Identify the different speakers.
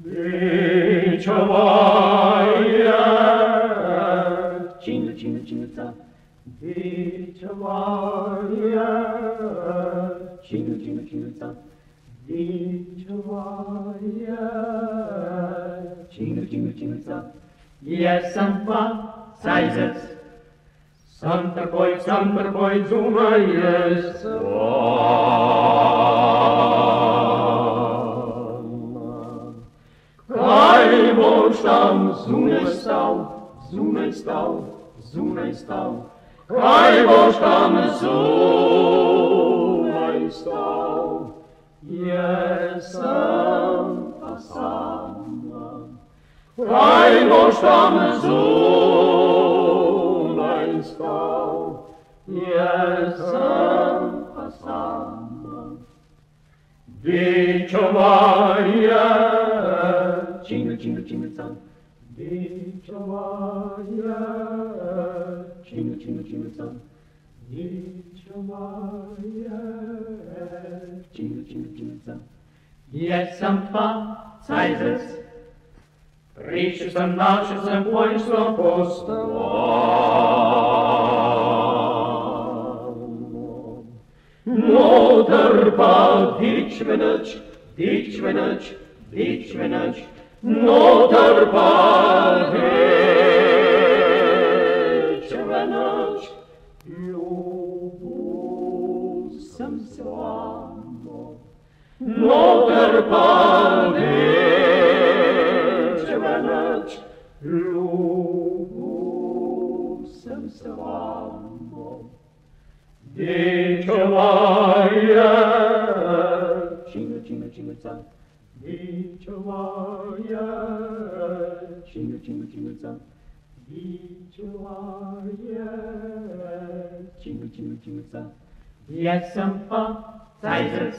Speaker 1: Вечевая, чинга, чинга, чинга, вечевая, чинга, чинга, чинга, вечевая, чинга, чинга, чинга. Я сам зайцец, сам такой, думаешь, Кайбош там зунай стал, Кайбош там зунай стал, я сам Кайбош там зунай стал, я сам Вечевая, чинга, чинга, чинга, цан. Вечевая, чинга, чинга, чинга, цан. Вечевая, чинга, чинга, чинга, цан. Я сам зайцец, рищется, нашится, воинство послал. Notarpa, dicmenach, Notarpa, dicmenach, Любусом свамо. Notarpa, dicmenach, Любусом свамо. Вечевая, чинга, чинга, чинга, цан. Вечевая, чинга, чинга, чинга, цан. Вечевая, чинга, чинга, чинга, цан. Я сам зайцец,